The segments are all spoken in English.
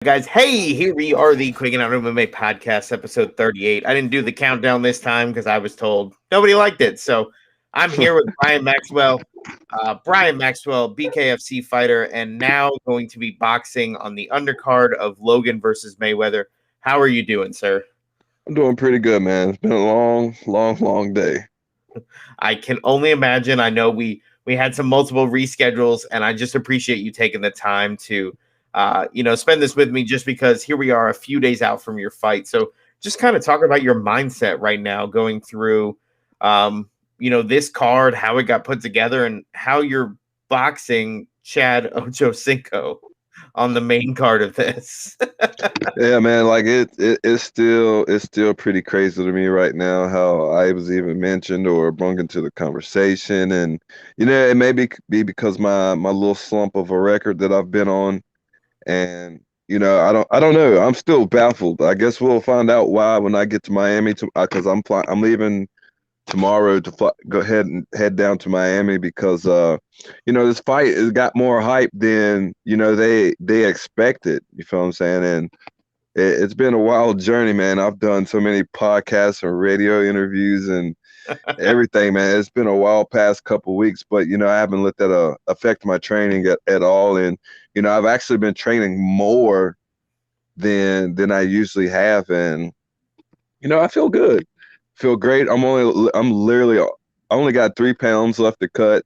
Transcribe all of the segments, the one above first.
Guys, hey, here we are, the Quiggin Out MMA Podcast, episode 38. I didn't do the countdown this time because I was told nobody liked it. So I'm here with Brian Maxwell. Brian Maxwell, BKFC fighter, and now going to be boxing on the undercard of Logan versus Mayweather. How are you doing, sir? I'm doing pretty good, man. It's been a long day. I can only imagine. I know we had some multiple reschedules, and I just appreciate you taking the time to spend this with me, just because here we are a few days out from your fight. So just kind of talk about your mindset right now going through, this card, how it got put together, and how you're boxing Chad Ochocinco on the main card of this. Yeah, man. Like it's still pretty crazy to me right now how I was even mentioned or brung into the conversation, and it may be because my little slump of a record that I've been on. And I don't know. I'm still baffled. I guess we'll find out why when I get to Miami, because I'm leaving tomorrow to go ahead and head down to Miami because this fight has got more hype than they expected. You feel what I'm saying? And it's been a wild journey, man. I've done so many podcasts and radio interviews and everything, man. It's been a wild past couple weeks, but I haven't let that affect my training at all. And I've actually been training more than I usually have, and I feel good, feel great. I only got 3 pounds left to cut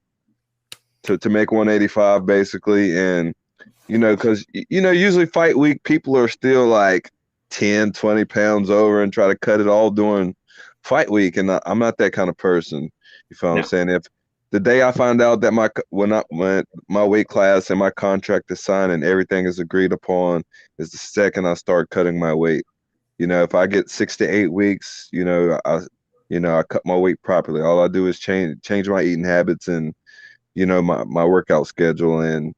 to make 185 basically, and because usually fight week people are still like 10-20 pounds over and try to cut it all during fight week, and I'm not that kind of person. You feel what I'm saying? If the day I find out that when my weight class and my contract is signed and everything is agreed upon is the second I start cutting my weight. If I get 6 to 8 weeks, I cut my weight properly. All I do is change my eating habits and my workout schedule. And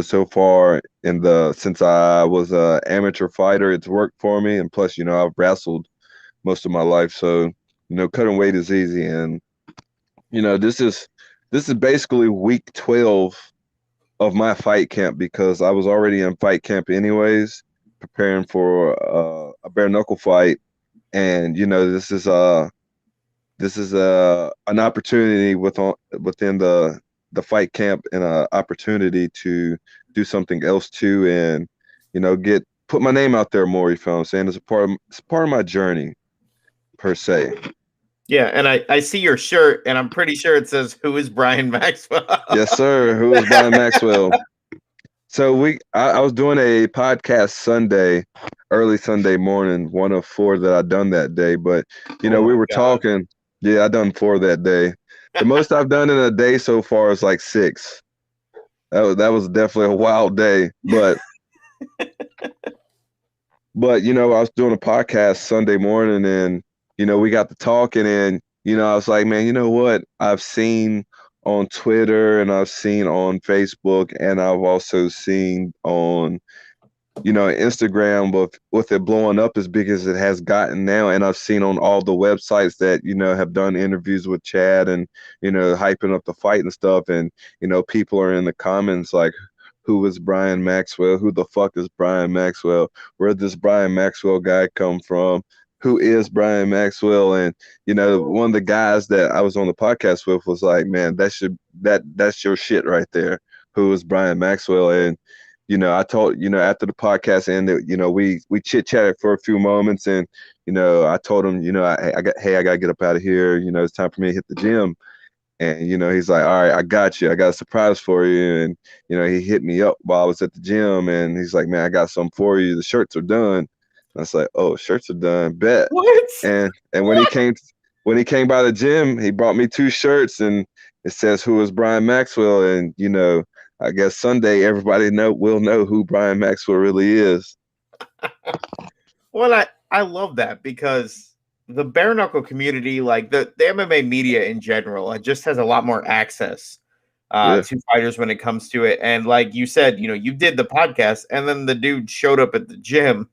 so far since I was a amateur fighter, it's worked for me. And plus, I've wrestled most of my life, so cutting weight is easy. And this is basically week 12 of my fight camp, because I was already in fight camp anyways, preparing for a bare knuckle fight. And this is an opportunity within the fight camp, and an opportunity to do something else too, and put my name out there more. You feel what I'm saying? It's part of my journey per se. Yeah, and I see your shirt, and I'm pretty sure it says, "Who is Brian Maxwell?" Yes, sir. Who is Brian Maxwell? So I was doing a podcast early Sunday morning, one of 4 that I done that day. But we were talking. Yeah, I done 4 that day. The most I've done in a day so far is like 6. That was definitely a wild day. But I was doing a podcast Sunday morning, and we got to talking, and I was like, man, you know what? I've seen on Twitter, and I've seen on Facebook, and I've also seen on Instagram with it blowing up as big as it has gotten now, and I've seen on all the websites that have done interviews with Chad and hyping up the fight and stuff, and people are in the comments like, who is Brian Maxwell? Who the fuck is Brian Maxwell? Where did this Brian Maxwell guy come from? Who is Brian Maxwell? And one of the guys that I was on the podcast with was like, man, that's your shit right there. Who is Brian Maxwell? And I told after the podcast ended, we chit chatted for a few moments, and I told him, I gotta get up out of here. It's time for me to hit the gym. And he's like, all right, I got you. I got a surprise for you. And he hit me up while I was at the gym, and he's like, man, I got something for you. The shirts are done. I was like, oh, shirts are done. Bet. What? And when he came by the gym, he brought me 2 shirts, and it says, who is Brian Maxwell? And I guess Sunday everybody will know who Brian Maxwell really is. Well, I love that, because the bare knuckle community, like the MMA media in general, it just has a lot more access to fighters when it comes to it. And like you said, you did the podcast, and then the dude showed up at the gym.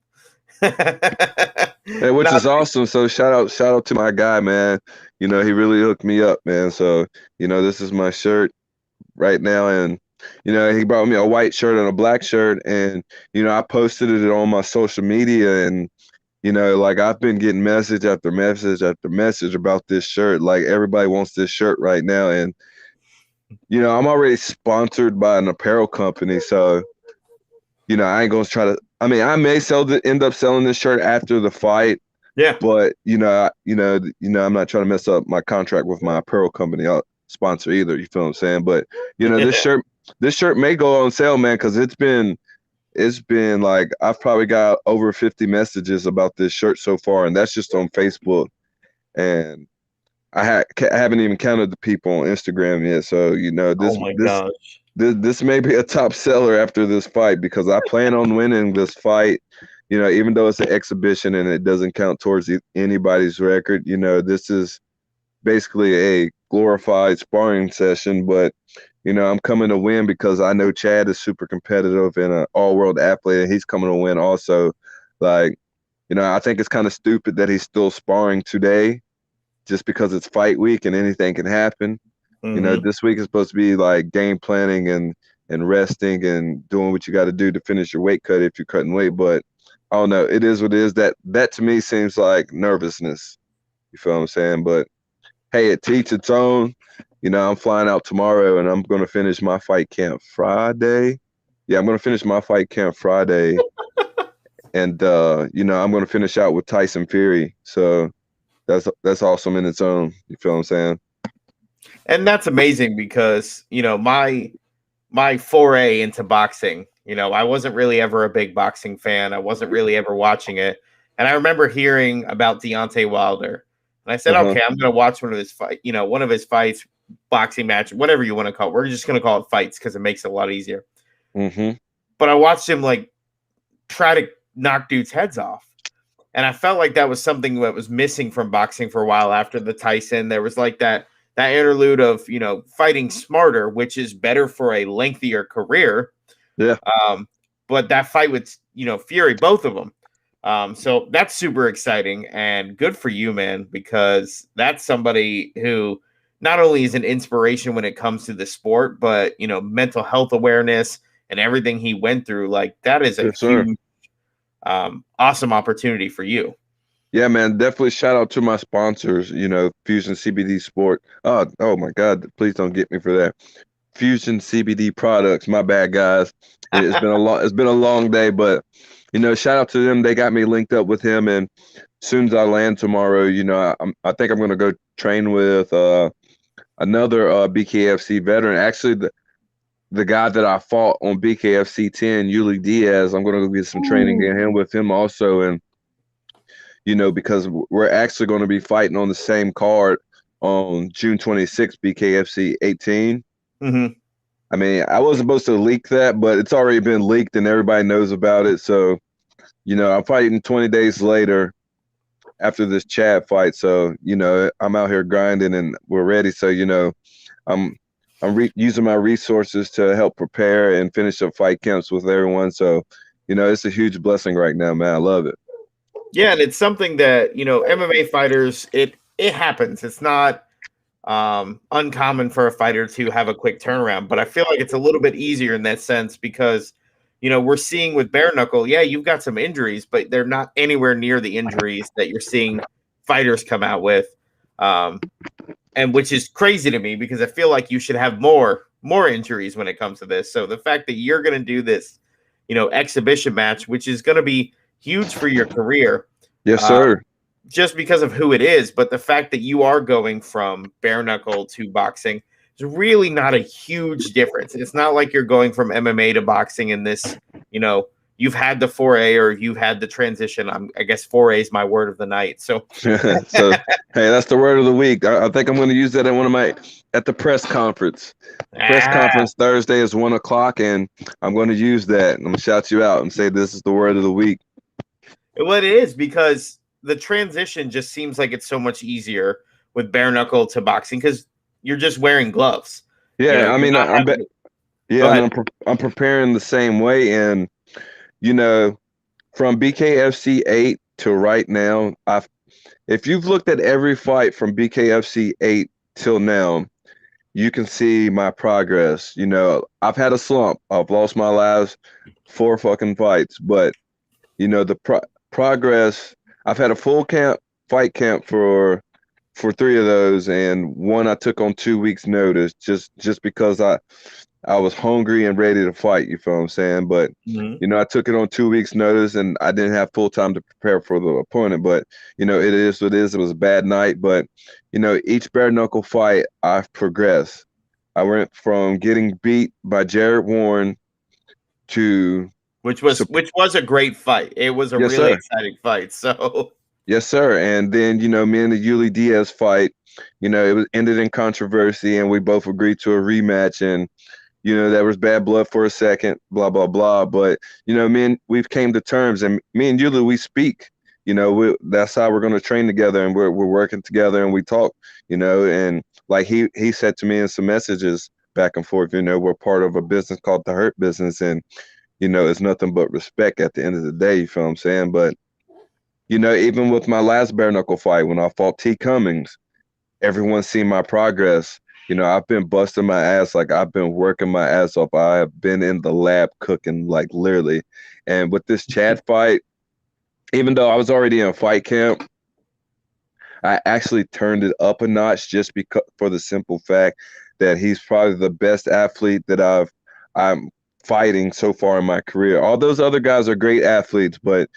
Which is awesome. So shout out to my guy, man. He really hooked me up, man. So this is my shirt right now, and he brought me a white shirt and a black shirt, and I posted it on my social media, and like I've been getting message after message after message about this shirt. Like everybody wants this shirt right now, and I'm already sponsored by an apparel company, so I ain't gonna try to. I mean, I may end up selling this shirt after the fight. Yeah. But I'm not trying to mess up my contract with my apparel company sponsor either. You feel what I'm saying? But this shirt may go on sale, man, because it's been like I've probably got over 50 messages about this shirt so far, and that's just on Facebook. And I haven't even counted the people on Instagram yet. So Oh my gosh. This may be a top seller after this fight, because I plan on winning this fight. Even though it's an exhibition and it doesn't count towards anybody's record, this is basically a glorified sparring session. But, I'm coming to win because I know Chad is super competitive and an all-world athlete, and he's coming to win also. Like, I think it's kind of stupid that he's still sparring today just because it's fight week and anything can happen. Mm-hmm. This week is supposed to be like game planning and resting and doing what you got to do to finish your weight cut if you're cutting weight. But I don't know. It is what it is. That to me seems like nervousness. You feel what I'm saying? But hey, it teach its own. I'm flying out tomorrow, and I'm going to finish my fight camp Friday. Yeah, I'm going to finish my fight camp Friday. And, I'm going to finish out with Tyson Fury. So that's awesome in its own. You feel what I'm saying? And that's amazing because, my foray into boxing, I wasn't really ever a big boxing fan. I wasn't really ever watching it. And I remember hearing about Deontay Wilder. And I said, okay, I'm going to watch one of his fights, boxing match, whatever you want to call it. We're just going to call it fights because it makes it a lot easier. Mm-hmm. But I watched him try to knock dudes' heads off. And I felt like that was something that was missing from boxing for a while after the Tyson. There was that interlude of, fighting smarter, which is better for a lengthier career. Yeah. But that fight with, Fury, both of them. So that's super exciting and good for you, man, because that's somebody who not only is an inspiration when it comes to the sport, but, mental health awareness and everything he went through. Like that is a huge, awesome opportunity for you. Yeah, man, definitely shout out to my sponsors, Fusion CBD Sport. Oh my God, please don't get me for that. Fusion CBD products. My bad, guys. It's been a long day, but shout out to them. They got me linked up with him, and as soon as I land tomorrow, I think I'm gonna go train with another BKFC veteran. Actually, the guy that I fought on BKFC 10, Yuli Diaz. I'm gonna go get some training in him with him also, and because we're actually going to be fighting on the same card on June 26th, BKFC 18. Mm-hmm. I mean, I wasn't supposed to leak that, but it's already been leaked and everybody knows about it. So, I'm fighting 20 days later after this Chad fight. So, I'm out here grinding and we're ready. So, I'm using my resources to help prepare and finish up fight camps with everyone. So, it's a huge blessing right now, man. I love it. Yeah, and it's something that, MMA fighters, it happens. It's not uncommon for a fighter to have a quick turnaround, but I feel like it's a little bit easier in that sense because, we're seeing with bare knuckle, yeah, you've got some injuries, but they're not anywhere near the injuries that you're seeing fighters come out with. And which is crazy to me because I feel like you should have more injuries when it comes to this. So the fact that you're going to do this, exhibition match, which is going to be huge for your career. Yes, sir. Just because of who it is, but the fact that you are going from bare knuckle to boxing is really not a huge difference. It's not like you're going from MMA to boxing in this, you've had the foray or you've had the transition. I guess foray is my word of the night. So, so hey, that's the word of the week. I think I'm going to use that at the press conference. Press conference Thursday is 1:00, and I'm going to use that. I'm going to shout you out and say this is the word of the week. Well, it is because the transition just seems like it's so much easier with bare knuckle to boxing because you're just wearing gloves. Yeah, I'm preparing the same way, and from BKFC 8 to right now, if you've looked at every fight from BKFC 8 till now, you can see my progress. You know, I've had a slump. I've lost my last 4 fucking fights, but you know the progress. I've had a full fight camp for 3 of those, and one I took on 2 weeks notice just because I was hungry and ready to fight. You feel what I'm saying? But Mhm. you know, I took it on 2 weeks notice, and I didn't have full time to prepare for the opponent. But you know, it is what it is. It was a bad night, but you know, each bare knuckle fight, I've progressed. I went from getting beat by Jared Warren to Which was a great fight. It was a yes, really sir. exciting fight. So Yes, sir. And then, you know, me and the Yuli Diaz fight, you know, it was ended in controversy, and we both agreed to a rematch. And, you know, there was bad blood for a second, blah, blah, blah. But, you know, we've came to terms, and me and Yuli, we speak. You know, that's how we're going to train together, and we're working together, and we talk, you know. And like he said to me in some messages back and forth, you know, we're part of a business called the Hurt Business. And, you know, it's nothing but respect at the end of the day. You feel what I'm saying? But, you know, even with my last bare knuckle fight when I fought T. Cummings, everyone's seen my progress. You know, I've been busting my ass, like I've been working my ass off. I have been in the lab cooking, like literally. And with this Chad fight, even though I was already in fight camp, I actually turned it up a notch just because for the simple fact that he's probably the best athlete that I'm fighting so far in my career. All those other guys are great athletes, but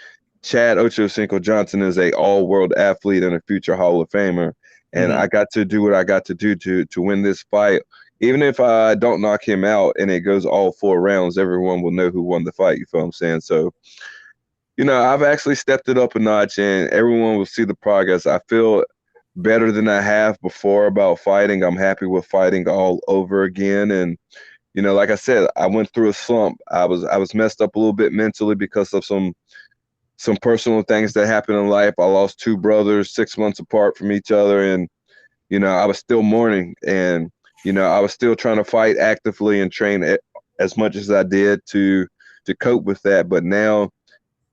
Chad Ochocinco Johnson is a all-world athlete and a future Hall of Famer. And mhm. I got to do what I got to do to win this fight. Even if I don't knock him out and it goes all 4 rounds, everyone will know who won the fight. You feel what I'm saying? So, you know, I've actually stepped it up a notch, and everyone will see the progress. I feel better than I have before about fighting. I'm happy with fighting all over again. And you know, like I said, I went through a slump. I was messed up a little bit mentally because of some personal things that happened in life. I lost 2 brothers 6 months apart from each other, and you know, I was still mourning, and you know, I was still trying to fight actively and train as much as I did to cope with that. But now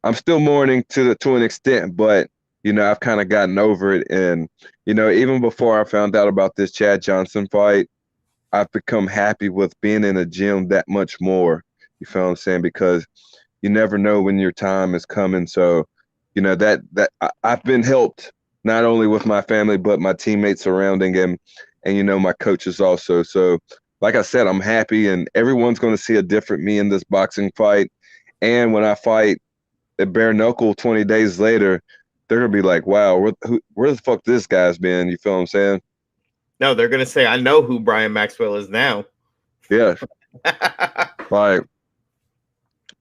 I'm still mourning to an extent, but you know, I've kind of gotten over it. And you know, even before I found out about this Chad Johnson fight, I've become happy with being in a gym that much more. You feel what I'm saying? Because you never know when your time is coming. So, you know, I've been helped not only with my family but my teammates surrounding him, and you know, my coaches also. So, like I said, I'm happy, and everyone's going to see a different me in this boxing fight. And when I fight at bare knuckle 20 days later, they're gonna be like, "Wow, where the fuck this guy's been?" You feel what I'm saying? No, they're gonna say, I know who Brian Maxwell is now. Yeah, like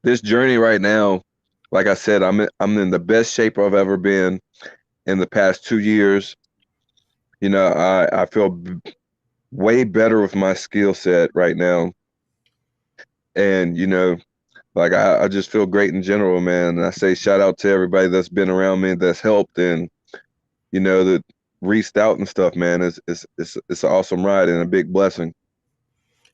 this journey right now, like I said, I'm in the best shape I've ever been in the past 2 years. You know, I feel way better with my skill set right now, and you know, like I just feel great in general, man. And I say shout out to everybody that's been around me, that's helped, and you know, that reached out and stuff, man. It's an awesome ride and a big blessing.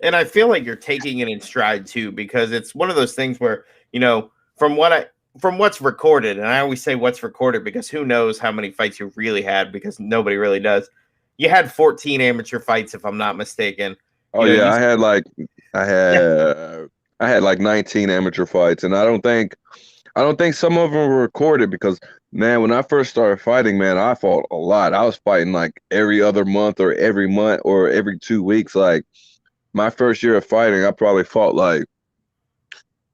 And I feel like you're taking it in stride too, because it's one of those things where, you know, from what's recorded, and I always say what's recorded because who knows how many fights you really had, because nobody really does. You had 14 amateur fights, if I'm not mistaken. Oh You know, yeah, you I yeah, had I had like 19 amateur fights, and I don't think some of them were recorded because, man, when I first started fighting, man, I fought a lot. I was fighting like every other month or every month or every 2 weeks. Like my first year of fighting, I probably fought like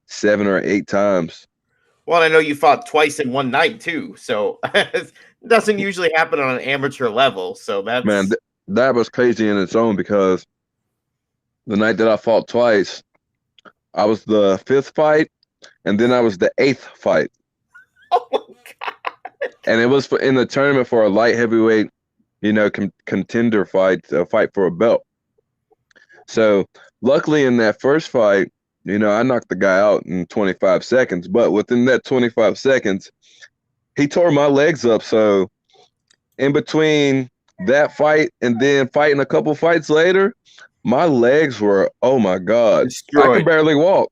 7 or 8 times. well, I know you fought twice in one night too, so it doesn't usually happen on an amateur level. So Man, that's that was crazy in its own because the night that I fought twice, I was the fifth fight, and then I was the eighth fight, oh my god. and it was in the tournament for a light heavyweight, you know, contender fight, a fight for a belt. So luckily in that first fight, you know, I knocked the guy out in 25 seconds, but within that 25 seconds, he tore my legs up. So in between that fight and then fighting a couple fights later, my legs were, oh my God, I can Destroyed. barely walk.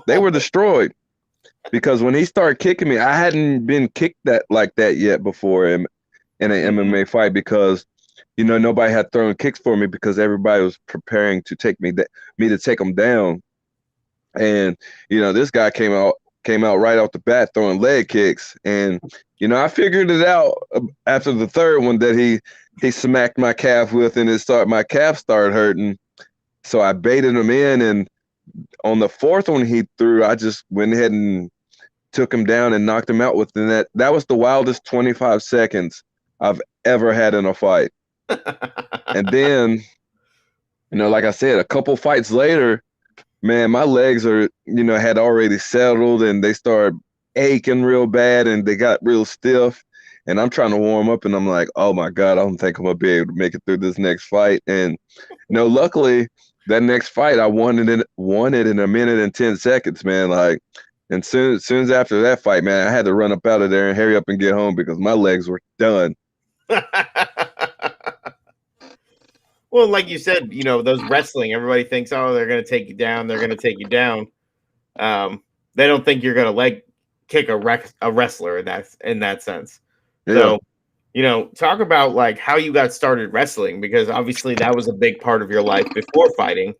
They were destroyed because when he started kicking me, I hadn't been kicked that like that yet before in an Mhm. MMA fight because nobody had thrown kicks for me because everybody was preparing to take me to take them down. And this guy came out right off the bat throwing leg kicks, and I figured it out after the third one that he smacked my calf with, and my calf started hurting. So I baited him in, and on the fourth one he threw, I just went ahead and took him down and knocked him out within that. That was the wildest 25 seconds I've ever had in a fight. And then, like I said, a couple fights later, man, my legs had already settled, and they started aching real bad, and they got real stiff. And I'm trying to warm up, and I'm like, oh my God, I don't think I'm gonna be able to make it through this next fight. And luckily, that next fight I won it in a minute and 10 seconds, man. Like, and soon as after that fight, man, I had to run up out of there and hurry up and get home because my legs were done. Well, like you said, those wrestling, everybody thinks, oh, they're going to take you down. They're going to take you down. They don't think you're going to leg kick a wrestler in that sense. Yeah. So, talk about like how you got started wrestling, because obviously that was a big part of your life before fighting,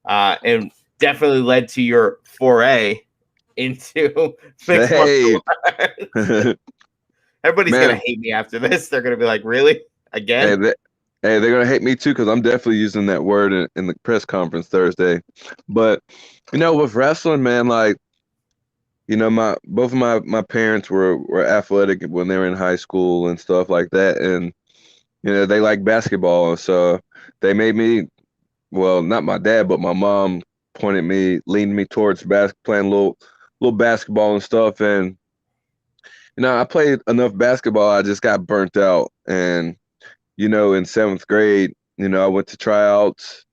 and definitely led to your foray into mixed martial arts. Everybody's going to hate me after this. They're going to be like, really? Again? Hey, they're going to hate me too, because I'm definitely using that word in the press conference Thursday. But, with wrestling, man, like, both of my parents were athletic when they were in high school and stuff like that. And, they like basketball. So they made me, well, not my dad, but my mom leaned me towards playing a little basketball and stuff. And, I played enough basketball. I just got burnt out. And, in 7th grade, I went to tryouts,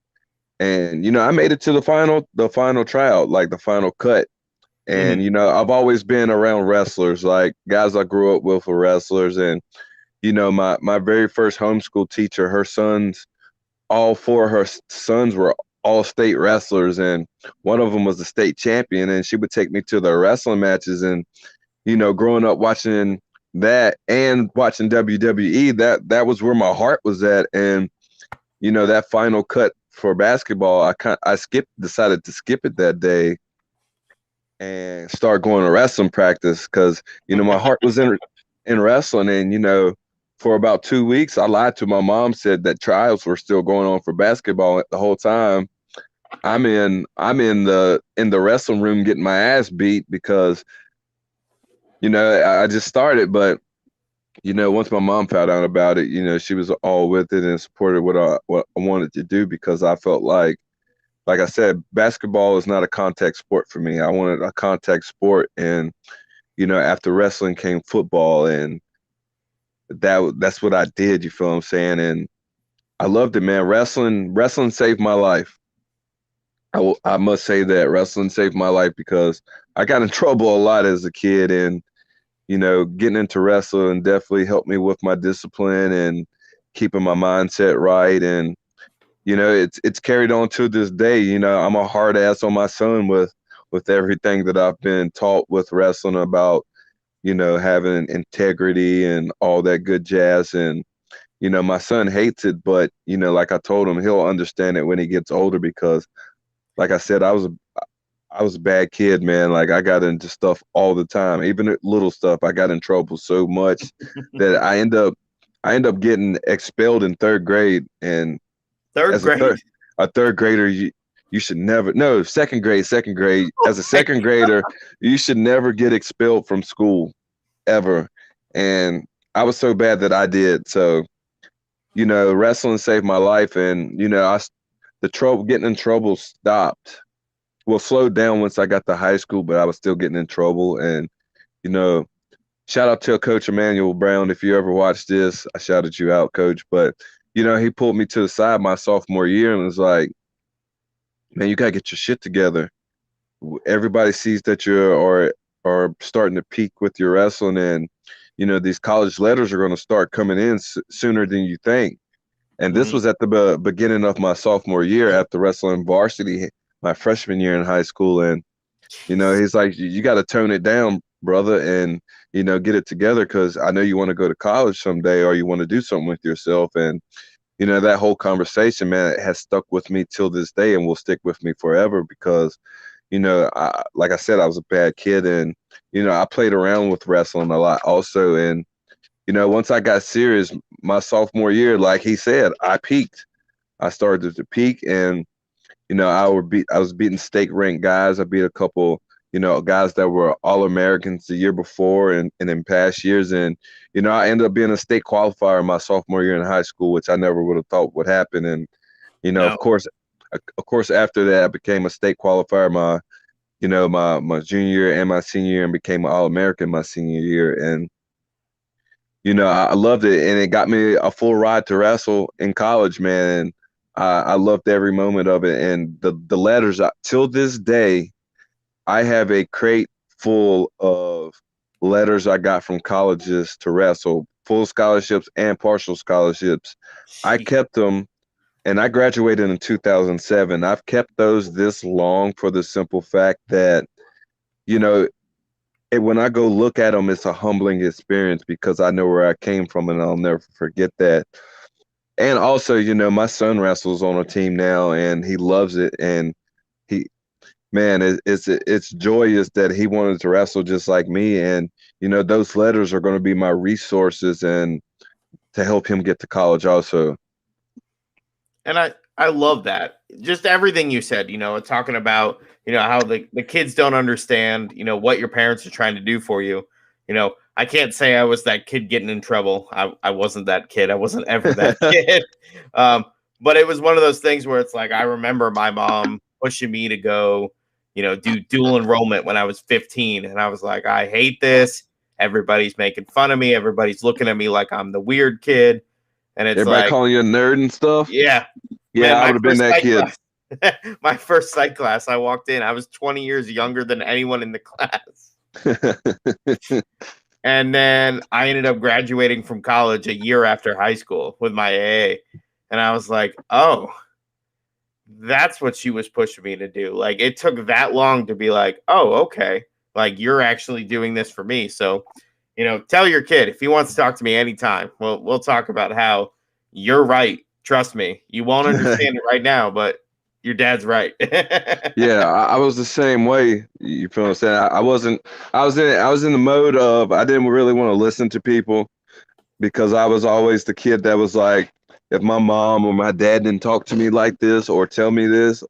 and, I made it to the final tryout, like the final cut. And, I've always been around wrestlers, like guys I grew up with were wrestlers. And, my very first homeschool teacher, all 4 of her sons were all state wrestlers. And one of them was the state champion, and she would take me to the wrestling matches. And, growing up watching that and watching WWE, that was where my heart was at. And, that final cut for basketball, I decided to skip it that day and start going to wrestling practice, because my heart was in wrestling. And for about 2 weeks I lied to my mom, said that trials were still going on for basketball. The whole time I'm in the wrestling room getting my ass beat because I just started. But once my mom found out about it, she was all with it and supported what I wanted to do, because I felt like I said, basketball is not a contact sport for me. I wanted a contact sport. And, after wrestling came football, and that's what I did. You feel what I'm saying? And I loved it, man. Wrestling saved my life. I must say that wrestling saved my life, because I got in trouble a lot as a kid, and, getting into wrestling definitely helped me with my discipline and keeping my mindset right. And, it's carried on to this day. I'm a hard ass on my son with everything that I've been taught with wrestling about, having integrity and all that good jazz. And, my son hates it, but, like I told him, he'll understand it when he gets older, because like I said, I was a bad kid, man. Like, I got into stuff all the time, even little stuff. I got in trouble so much that I end up getting expelled in 3rd grade. And a third grader, you should never, no, second grade. As a second grader, you should never get expelled from school ever. And I was so bad that I did. So, wrestling saved my life. And, getting in trouble stopped. Well, slowed down once I got to high school, but I was still getting in trouble. And, shout out to Coach Emmanuel Brown. If you ever watched this, I shouted you out, Coach. But, he pulled me to the side my sophomore year and was like, man, you got to get your shit together. Everybody sees that you are starting to peak with your wrestling, and, these college letters are going to start coming in sooner than you think. And this was at the beginning of my sophomore year after wrestling varsity my freshman year in high school. And, he's like, you got to tone it down, brother, and, get it together, because I know you want to go to college someday, or you want to do something with yourself. And, that whole conversation, man, it has stuck with me till this day and will stick with me forever because, like I said, I was a bad kid and, I played around with wrestling a lot also. And, once I got serious, my sophomore year, like he said, I peaked. I started to peak and, I was beating state ranked guys. I beat a couple, guys that were all Americans the year before and in past years. And, I ended up being a state qualifier my sophomore year in high school, which I never would have thought would happen. And, No. of course, after that, I became a state qualifier my junior year and my senior year and became an All-American my senior year. And, I loved it. And it got me a full ride to wrestle in college, man. And I loved every moment of it. And the letters, till this day, I have a crate full of letters I got from colleges to wrestle, full scholarships and partial scholarships. I kept them, and I graduated in 2007. I've kept those this long for the simple fact that, when I go look at them, it's a humbling experience because I know where I came from, and I'll never forget that. And also, my son wrestles on a team now, and he loves it, and it's joyous that he wanted to wrestle just like me. And, those letters are going to be my resources and to help him get to college also. And I love that. Just everything you said, talking about, how the kids don't understand, what your parents are trying to do for you. I can't say I was that kid getting in trouble. I wasn't that kid. I wasn't ever that kid. But it was one of those things where it's like, I remember my mom pushing me to go, do dual enrollment when I was 15. And I was like, I hate this. Everybody's making fun of me. Everybody's looking at me like I'm the weird kid. And it's everybody like calling you a nerd and stuff. Yeah. Yeah, I would have been that kid. My first psych class, I walked in. I was 20 years younger than anyone in the class. And then I ended up graduating from college a year after high school with my AA. And I was like, oh, that's what she was pushing me to do. Like, it took that long to be like, oh, okay. Like, you're actually doing this for me. So, tell your kid if he wants to talk to me anytime. We'll talk about how you're right. Trust me, you won't understand it right now, but your dad's right. Yeah, I was the same way. You feel what I'm saying? I was in the mode of I didn't really want to listen to people because I was always the kid that was like, if my mom or my dad didn't talk to me like this or tell me this,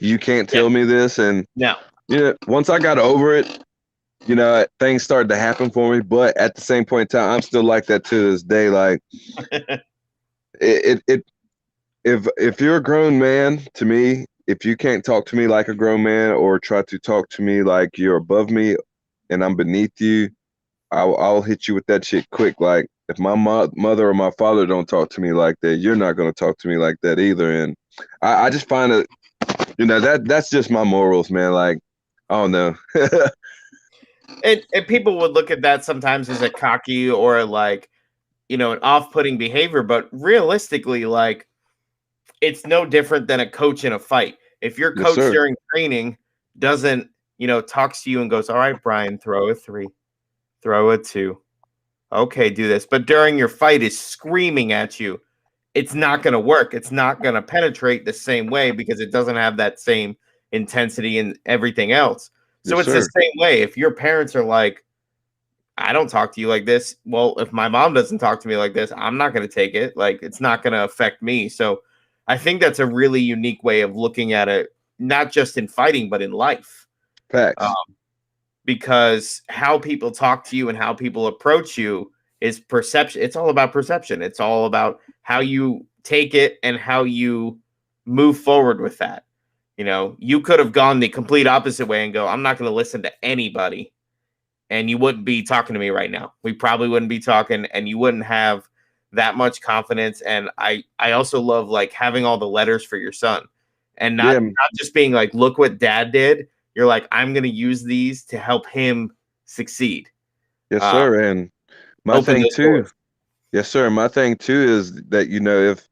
you can't tell me this. And once I got over it, things started to happen for me. But at the same point in time, I'm still like that to this day. Like if you're a grown man, to me, if you can't talk to me like a grown man or try to talk to me like you're above me and I'm beneath you, I'll hit you with that shit quick. Like if my mother or my father don't talk to me like that, you're not going to talk to me like that either. And I just find it, that's just my morals, man. Like, I don't know. and people would look at that sometimes as a cocky or like, an off-putting behavior, but realistically, like, it's no different than a coach in a fight. If your coach during training doesn't, talks to you and goes, all right, Brian, throw a 3, throw a 2. Okay, do this. But during your fight is screaming at you, it's not going to work. It's not going to penetrate the same way because it doesn't have that same intensity and everything else. So it's the same way. If your parents are like, I don't talk to you like this. Well, if my mom doesn't talk to me like this, I'm not going to take it. Like, it's not going to affect me. So I think that's a really unique way of looking at it, not just in fighting, but in life. Facts. Because how people talk to you and how people approach you is perception. It's all about perception. It's all about how you take it and how you move forward with that. You could have gone the complete opposite way and go, I'm not going to listen to anybody. And you wouldn't be talking to me right now. We probably wouldn't be talking, and you wouldn't have that much confidence. And I also love like having all the letters for your son and not just being like, look what dad did. You're like, I'm going to use these to help him succeed. Yes, sir. And my thing too. Yes, sir. My thing too is that, if,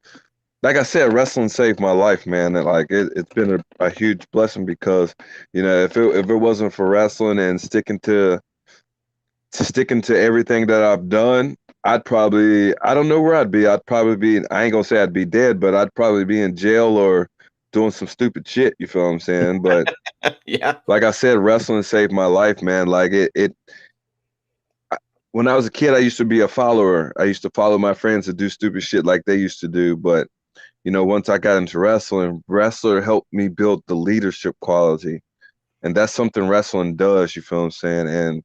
like I said, wrestling saved my life, man. And like it's been a huge blessing because, if it wasn't for wrestling and sticking to everything that I've done, I don't know where I'd be. I'd probably be, I ain't gonna say I'd be dead, but I'd probably be in jail or doing some stupid shit. You feel what I'm saying? But Yeah. like I said, wrestling saved my life, man. Like when I was a kid, I used to be a follower. I used to follow my friends to do stupid shit like they used to do. But, once I got into wrestling, wrestler helped me build the leadership quality. And that's something wrestling does, you feel what I'm saying? And,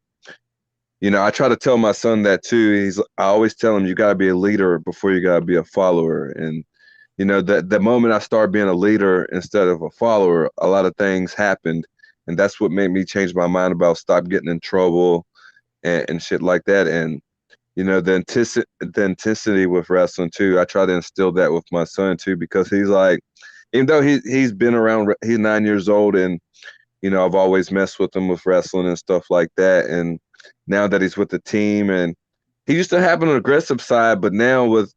I try to tell my son that too. I always tell him, you got to be a leader before you got to be a follower. And, that the moment I started being a leader instead of a follower, a lot of things happened. And that's what made me change my mind about stop getting in trouble and shit like that. And, the intensity with wrestling too. I try to instill that with my son too, because he's like, even though he's been around, he's 9 years old, and I've always messed with him with wrestling and stuff like that. And now that he's with the team, and he used to have an aggressive side, but now with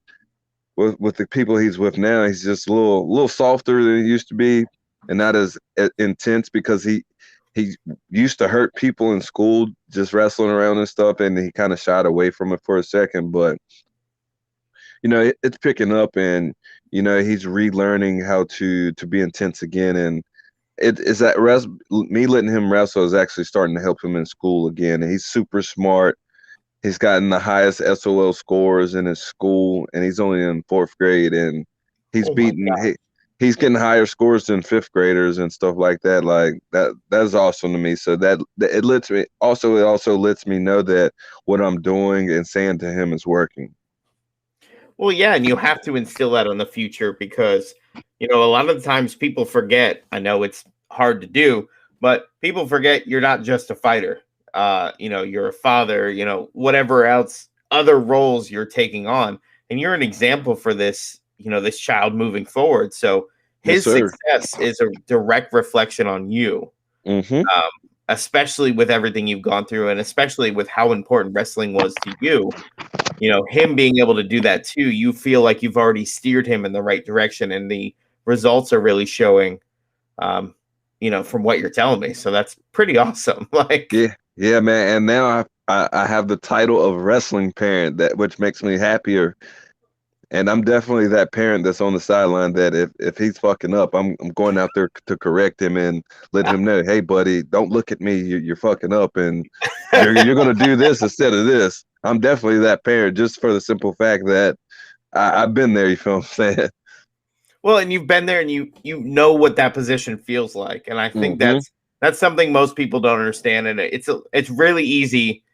the people he's with now, he's just a little softer than he used to be, and not as intense, because he used to hurt people in school just wrestling around and stuff, and he kind of shied away from it for a second. But it's picking up, and he's relearning how to be intense again. And it's that me letting him wrestle is actually starting to help him in school again. And he's super smart. He's gotten the highest SOL scores in his school, and he's only in 4th grade, and he's he's getting higher scores than 5th graders and stuff like that. Like that's awesome to me. So that it also lets me know that what I'm doing and saying to him is working. Well, yeah, and you have to instill that in the future, because a lot of the times people forget. I know it's hard to do, but people forget you're not just a fighter. You're a father, whatever else other roles you're taking on, and you're an example for this, this child moving forward. So his success is a direct reflection on you, especially with everything you've gone through, and especially with how important wrestling was to you. Him being able to do that too, you feel like you've already steered him in the right direction, and the results are really showing, from what you're telling me. So that's pretty awesome. Like, yeah, man. And now I have the title of wrestling parent, which makes me happier. And I'm definitely that parent that's on the sideline that if he's fucking up, I'm going out there to correct him and let him know, hey, buddy, don't look at me. You're fucking up, and you're going to do this instead of this. I'm definitely that parent, just for the simple fact that I've been there. You feel what I'm saying? Well, and you've been there, and you know what that position feels like. And I think that's something most people don't understand. And it's really easy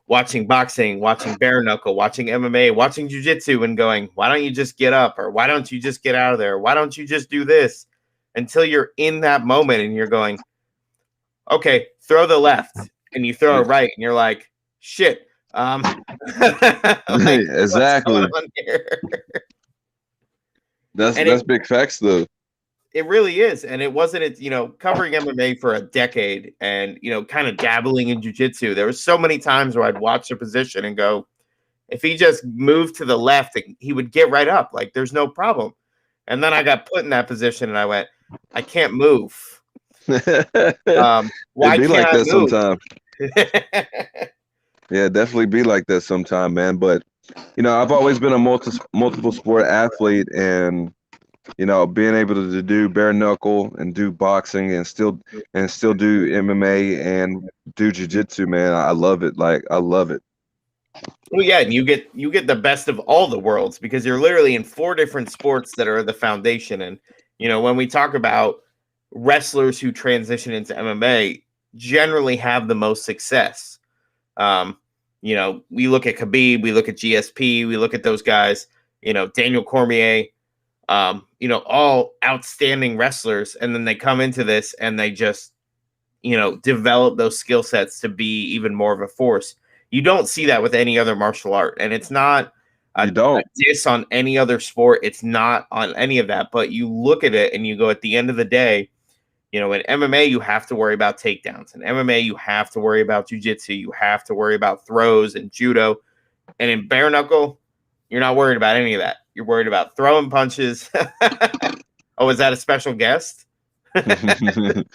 watching boxing, watching bare knuckle, watching MMA, watching jiu-jitsu, and going, why don't you just get up? Or why don't you just get out of there? Why don't you just do this? Until you're in that moment and you're going, okay, throw the left, and you throw it right, and you're like, shit. Like, exactly. That's big facts, though. It really is. And it wasn't, covering MMA for a decade and, kind of dabbling in jiu-jitsu. There was so many times where I'd watch a position and go, if he just moved to the left, he would get right up. Like, there's no problem. And then I got put in that position and I went, I can't move. Why be can't like I that move? sometime. Yeah, definitely be like that sometime, man. But, I've always been a multiple sport athlete, and being able to do bare knuckle and do boxing and still do MMA and do jiu-jitsu, man, I love it. Like, I love it. Well, yeah, and you get the best of all the worlds, because you're literally in 4 different sports that are the foundation. And when we talk about wrestlers who transition into MMA, generally have the most success. We look at Khabib, we look at GSP, we look at those guys. Daniel Cormier. All outstanding wrestlers, and then they come into this and they just, develop those skill sets to be even more of a force. You don't see that with any other martial art, and it's not a diss on any other sport. It's not on any of that, but you look at it and you go, at the end of the day, in MMA, you have to worry about takedowns. In MMA, you have to worry about jiu-jitsu. You have to worry about throws and judo. And in bare knuckle, you're not worried about any of that. You're worried about throwing punches. Oh, is that a special guest? Hey,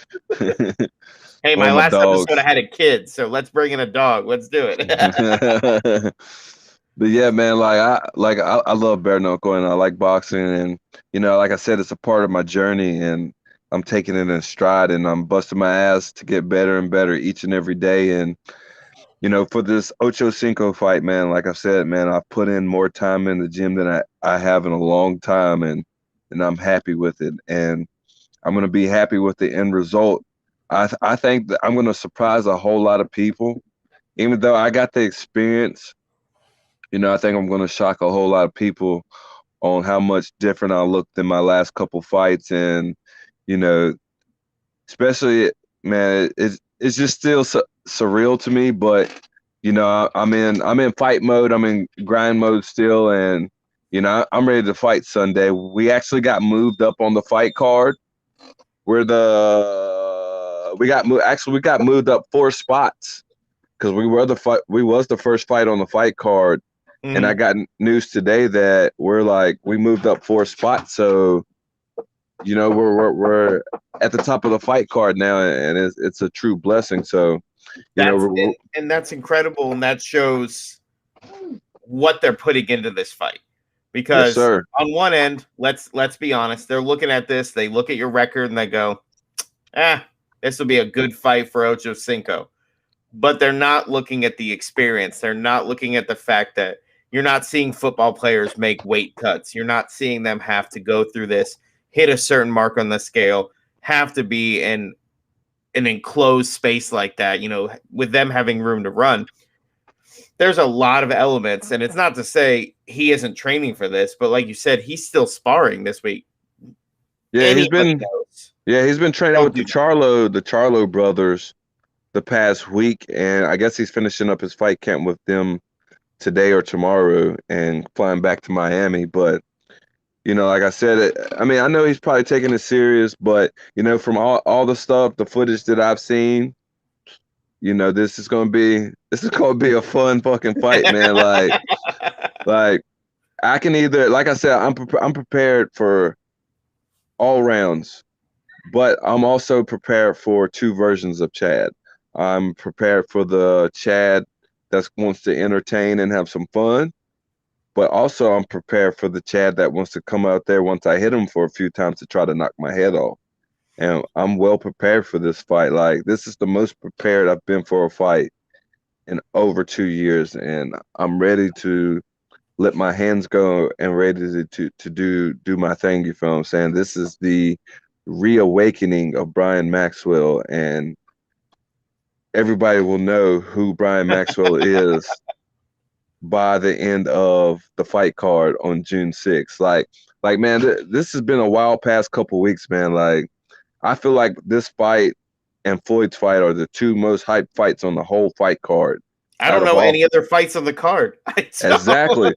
my last episode I had a kid, so let's bring in a dog. Let's do it. But yeah, man, I love bare knuckle and I like boxing, and like I said, it's a part of my journey, and I'm taking it in stride, and I'm busting my ass to get better and better each and every day. And for this Ochocinco fight, man, like I said, man, I've put in more time in the gym than I have in a long time, and I'm happy with it, and I'm gonna be happy with the end result. I think that I'm gonna surprise a whole lot of people, even though I got the experience. I think I'm going to shock a whole lot of people on how much different I look than my last couple fights, and you know, especially, man, it's just still surreal to me. But I'm in fight mode. I'm in grind mode still, and I'm ready to fight Sunday. We actually got moved up on the fight card. We got moved up 4 spots because we was the first fight on the fight card. And I got news today that we moved up 4 spots, so we're at the top of the fight card now, and it's a true blessing. So and that's incredible, and that shows what they're putting into this fight. Because yes, on one end, let's be honest, they're looking at this, they look at your record, and they go, this will be a good fight for Ochocinco. But they're not looking at the experience. They're not looking at the fact that you're not seeing football players make weight cuts. You're not seeing them have to go through this, hit a certain mark on the scale, have to be in an enclosed space like that, with them having room to run. There's a lot of elements, and it's not to say he isn't training for this, but like you said, he's still sparring this week. Yeah, he's been training with the Charlo brothers the past week, and I guess he's finishing up his fight camp with them today or tomorrow and flying back to Miami. But like I said, I know he's probably taking it serious, but from all the stuff, the footage that I've seen, this is gonna be a fun fucking fight, man. like I can either, like I said, I'm prepared for all rounds, but I'm also prepared for 2 versions of Chad. I'm prepared for the Chad that wants to entertain and have some fun, but also I'm prepared for the Chad that wants to come out there once I hit him for a few times to try to knock my head off. And I'm well prepared for this fight. Like, this is the most prepared I've been for a fight in over 2 years, and I'm ready to let my hands go and ready to do my thing. You feel what I'm saying? This is the reawakening of Brian Maxwell, and everybody will know who Brian Maxwell is by the end of the fight card on June 6th. Like man, this has been a wild past couple weeks, man. Like, I feel like this fight and Floyd's fight are the 2 most hyped fights on the whole fight card. I don't know any other fights on the card. Exactly.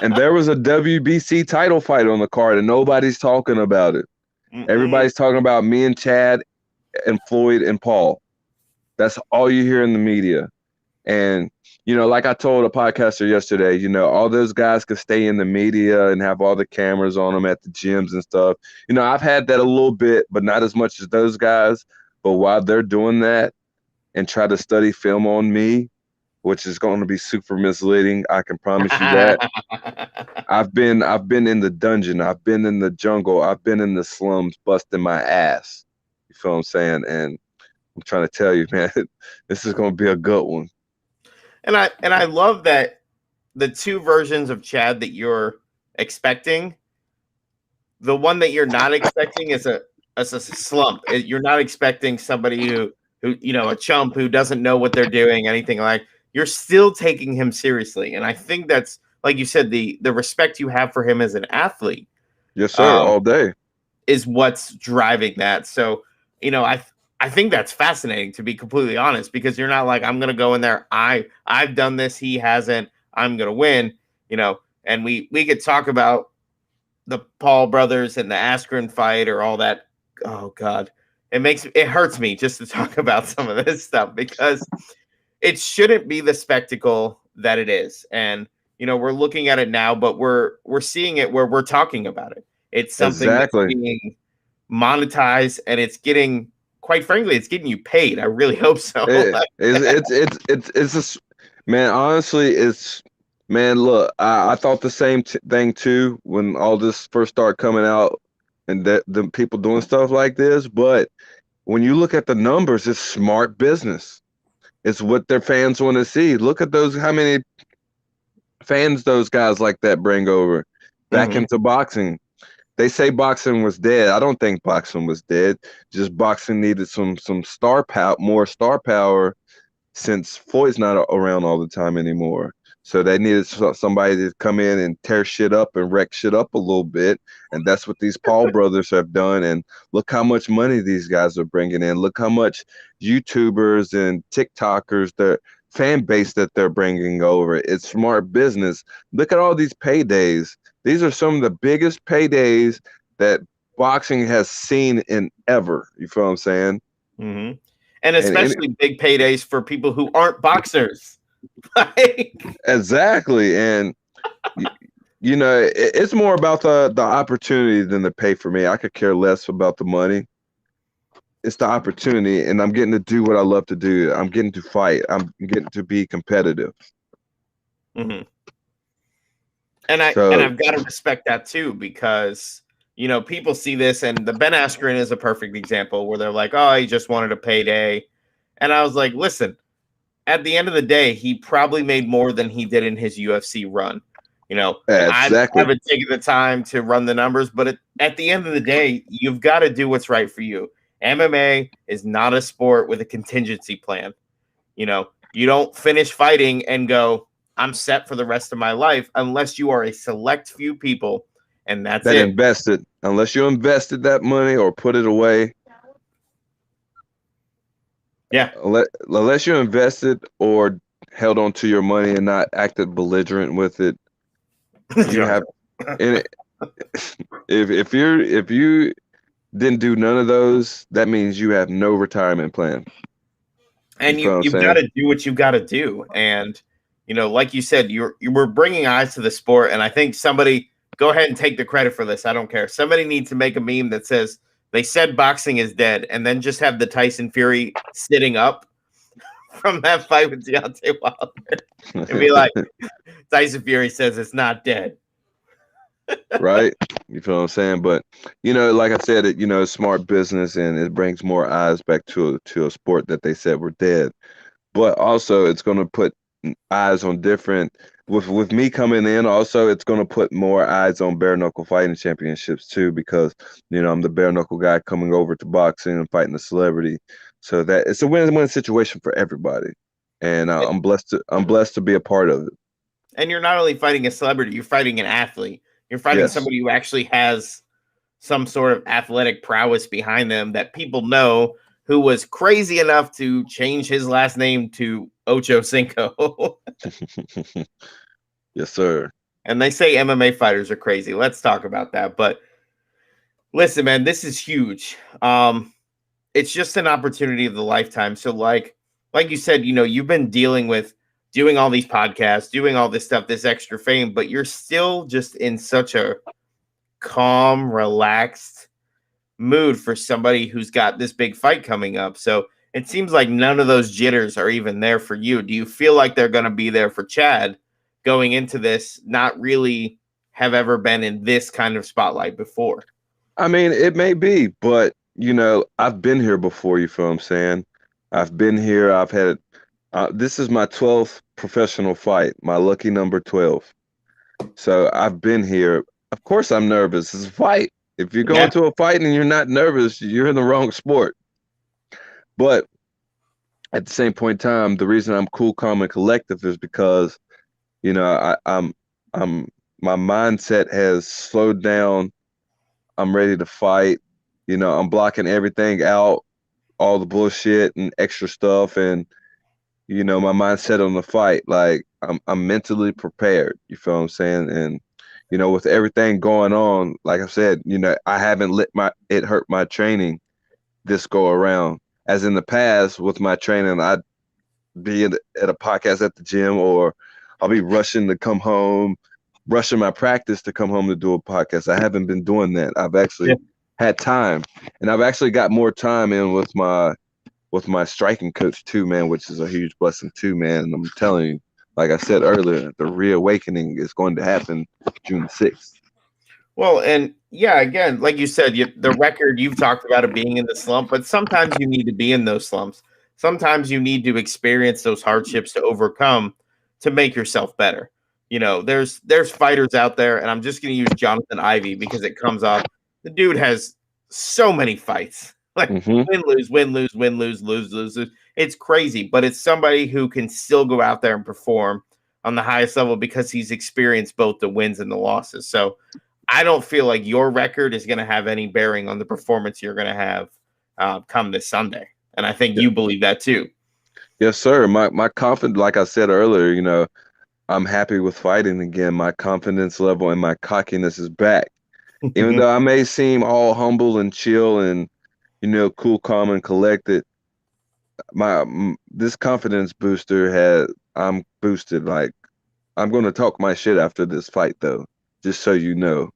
And there was a WBC title fight on the card, and nobody's talking about it. Everybody's talking about me and Chad and Floyd and Paul. That's all you hear in the media. And, like I told a podcaster yesterday, all those guys could stay in the media and have all the cameras on them at the gyms and stuff. I've had that a little bit, but not as much as those guys. But while they're doing that and try to study film on me, which is going to be super misleading, I can promise you that. I've been in the dungeon. I've been in the jungle. I've been in the slums busting my ass. You feel what I'm saying? And I'm trying to tell you, man, this is going to be a good one. And I love that the 2 versions of Chad that you're expecting, the one that you're not expecting is a slump. You're not expecting somebody who a chump who doesn't know what they're doing, anything like. You're still taking him seriously, and I think that's, like you said, the respect you have for him as an athlete. Yes, sir. All day is what's driving that. So, I think that's fascinating, to be completely honest, because you're not like, I'm going to go in there. I've done this. He hasn't. I'm going to win, and we could talk about the Paul brothers and the Askren fight or all that. Oh God, it hurts me just to talk about some of this stuff, because it shouldn't be the spectacle that it is. And, we're looking at it now, but we're seeing it where we're talking about it. It's something that's being monetized, and it's getting, quite frankly, it's getting you paid. I really hope so. It's just, man, honestly, Man, look, I thought the same thing too when all this first started coming out and that the people doing stuff like this. But when you look at the numbers, it's smart business. It's what their fans want to see. Look at those, how many fans those guys like that bring over back into boxing. They say boxing was dead. I don't think boxing was dead. Just boxing needed some star power, more star power, since Floyd's not around all the time anymore. So they needed somebody to come in and tear shit up and wreck shit up a little bit. And that's what these Paul brothers have done. And look how much money these guys are bringing in. Look how much YouTubers and TikTokers, the fan base that they're bringing over. It's smart business. Look at all these paydays. These are some of the biggest paydays that boxing has seen in ever. You feel what I'm saying? Mm-hmm. And especially big paydays for people who aren't boxers. Exactly. And you know, it's more about the opportunity than the pay for me. I could care less about the money. It's the opportunity, and I'm getting to do what I love to do. I'm getting to fight. I'm getting to be competitive. Mm-hmm. And I've got to respect that too, because you know, people see this, and the Ben Askren is a perfect example where they're like, oh, he just wanted a payday. And I was like, listen, at the end of the day, he probably made more than he did in his UFC run. You know, exactly. I haven't taken the time to run the numbers, but at the end of the day, you've got to do what's right for you. MMA is not a sport with a contingency plan. You know, you don't finish fighting and go, I'm set for the rest of my life, unless you are a select few people, and that's that it. Invested, unless you invested that money or put it away. Yeah. Unless you invested or held on to your money and not acted belligerent with it, you have. And if you didn't do none of those, that means you have no retirement plan. And you've got to do what you've got to do. And you know, like you said, you were bringing eyes to the sport, and I think somebody. Go ahead and take the credit for this. I don't care. Somebody needs to make a meme that says they said boxing is dead, and then just have the Tyson Fury sitting up from that fight with Deontay Wilder and be like, Tyson Fury says it's not dead. Right? You feel what I'm saying? But you know, like I said, it's smart business, and it brings more eyes back to a sport that they said were dead. But also, it's going to put eyes on different. With me coming in, also it's going to put more eyes on bare knuckle fighting championships too, because I'm the bare knuckle guy coming over to boxing and fighting a celebrity, so that it's a win-win situation for everybody, and I'm blessed to be a part of it. And you're not only fighting a celebrity, you're fighting an athlete. You're fighting somebody who actually has some sort of athletic prowess behind them that people know, who was crazy enough to change his last name to Ochocinco. Yes, sir. And they say MMA fighters are crazy. Let's talk about that. But listen, man, this is huge. It's just an opportunity of the lifetime. So like you said, you've been dealing with doing all these podcasts, doing all this stuff, this extra fame, but you're still just in such a calm, relaxed mood for somebody who's got this big fight coming up. So it seems like none of those jitters are even there for you. Do you feel like they're going to be there for Chad going into this, not really have ever been in this kind of spotlight before? I mean, it may be, but I've been here before. You feel what I'm saying? I've been here. I've had this is my 12th professional fight, my lucky number 12. So I've been here. Of course I'm nervous. It's a fight. If you go into a fight and you're not nervous, you're in the wrong sport. But at the same point in time, the reason I'm cool, calm, and collective is because, I'm my mindset has slowed down. I'm ready to fight. I'm blocking everything out, all the bullshit and extra stuff, and my mindset on the fight. Like I'm mentally prepared. You feel what I'm saying? And with everything going on, like I said, I haven't it hurt my training this go around. As in the past with my training, I'd be at a podcast at the gym, or I'll be rushing to come home, rushing my practice to come home to do a podcast. I haven't been doing that. I've actually had time, and I've actually got more time in with my striking coach too, man, which is a huge blessing too, man. And I'm telling you, like I said earlier, the reawakening is going to happen June 6th. Well, and yeah, again, like you said, the record you've talked about it being in the slump, but sometimes you need to be in those slumps. Sometimes you need to experience those hardships to overcome to make yourself better. There's fighters out there, and I'm just going to use Jonathan Ivey because it comes up. The dude has so many fights, like win, lose, win, lose, win, lose, lose, lose, lose. It's crazy, but it's somebody who can still go out there and perform on the highest level because he's experienced both the wins and the losses. So I don't feel like your record is going to have any bearing on the performance you're going to have come this Sunday. And I think you believe that too. Yes, sir. My confidence, like I said earlier, I'm happy with fighting again. My confidence level and my cockiness is back. Even though I may seem all humble and chill and, cool, calm, and collected, this confidence booster I'm boosted. Like, I'm going to talk my shit after this fight, though, just so you know.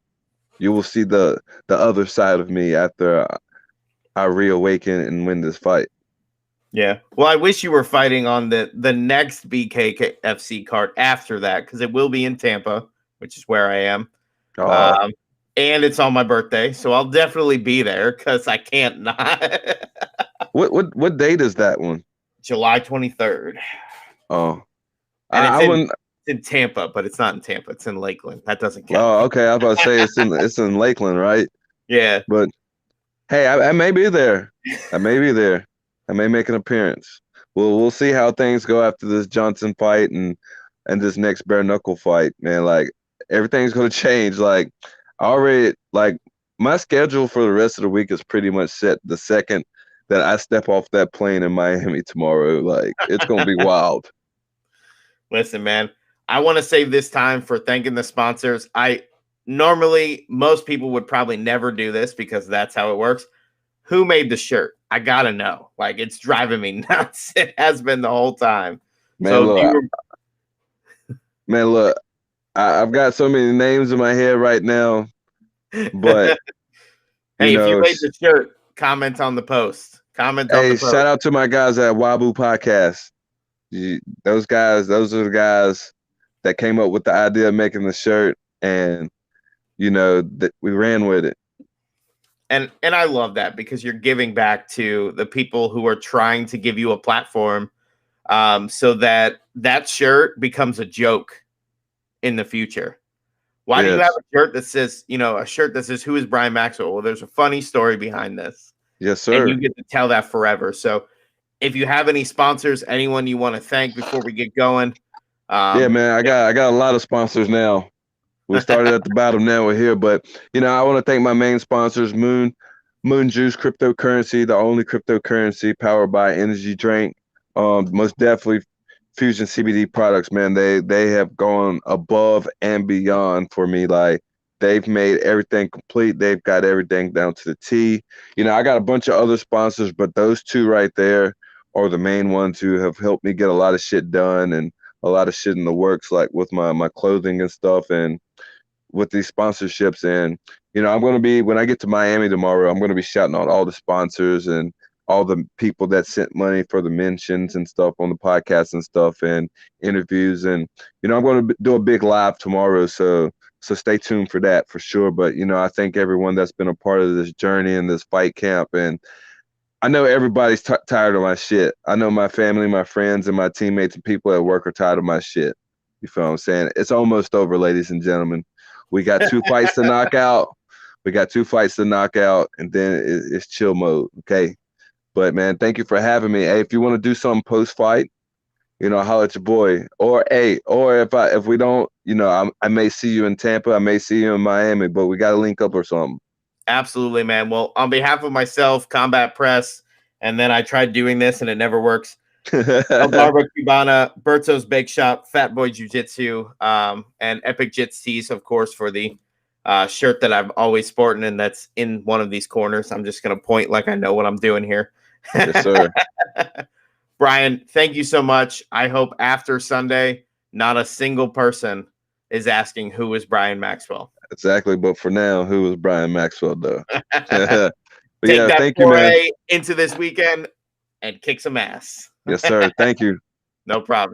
You will see the other side of me after I reawaken and win this fight. Yeah. Well, I wish you were fighting on the next BKFC card after that, because it will be in Tampa, which is where I am. And it's on my birthday, so I'll definitely be there because I can't not. What date is that one? July 23rd. Oh. And it's in Tampa, but it's not in Tampa. It's in Lakeland. That doesn't count. Oh, okay. I was about to say it's in Lakeland, right? Yeah. But hey, I may be there. I may be there. I may make an appearance. We'll see how things go after this Johnson fight and this next bare knuckle fight, man. Like, everything's gonna change. Like, my schedule for the rest of the week is pretty much set the second that I step off that plane in Miami tomorrow. Like, it's gonna be wild. Listen, man, I want to save this time for thanking the sponsors. Normally, most people would probably never do this because that's how it works. Who made the shirt? I gotta know. Like, it's driving me nuts. It has been the whole time. Man, look, I've got so many names in my head right now, but hey, if you made the shirt, comment on the post. Shout out to my guys at Wabu Podcast. Those are the guys that came up with the idea of making the shirt, and that we ran with it. And I love that because you're giving back to the people who are trying to give you a platform, so that shirt becomes a joke in the future. Why do you have a shirt that says, "Who is Brian Maxwell?" Well, there's a funny story behind this. Yes, sir. And you get to tell that forever. So if you have any sponsors, anyone you want to thank before we get going. Yeah, man, I got a lot of sponsors now. We started at the bottom, now we're here. But, I want to thank my main sponsors, Moon Juice Cryptocurrency, the only cryptocurrency powered by energy drink. Most definitely Fusion CBD products, man. They have gone above and beyond for me. Like, they've made everything complete. They've got everything down to the T. I got a bunch of other sponsors, but those two right there are the main ones who have helped me get a lot of shit done and a lot of shit in the works, like with my clothing and stuff and with these sponsorships. And, I'm going to be, when I get to Miami tomorrow, I'm going to be shouting out all the sponsors and all the people that sent money for the mentions and stuff on the podcast and stuff and interviews. And, I'm going to do a big live tomorrow. So stay tuned for that for sure. But, I thank everyone that's been a part of this journey and this fight camp. And I know everybody's tired of my shit. I know my family, my friends, and my teammates and people at work are tired of my shit. You feel what I'm saying? It's almost over, ladies and gentlemen. We got 2 fights to knock out. And then it's chill mode, okay? But, man, thank you for having me. Hey, if you want to do something post-fight, holler at your boy. Or if we don't, I may see you in Tampa. I may see you in Miami, but we got to link up or something. Absolutely, man. Well, on behalf of myself, Combat Press, and then I tried doing this and it never works. Barba Cubano, Bertsos Bakeshop, Fat Boy Jiu-Jitsu, and Epic Jits Tees, of course, for the shirt that I'm always sporting, and that's in one of these corners. I'm just going to point like I know what I'm doing here. Yes, sir. Brian, thank you so much. I hope after Sunday, not a single person is asking who is Brian Maxwell. Exactly, but for now, who is Brian Maxwell, though? Take that thank you, man. Into this weekend and kick some ass. Yes, sir. Thank you. No problem, man.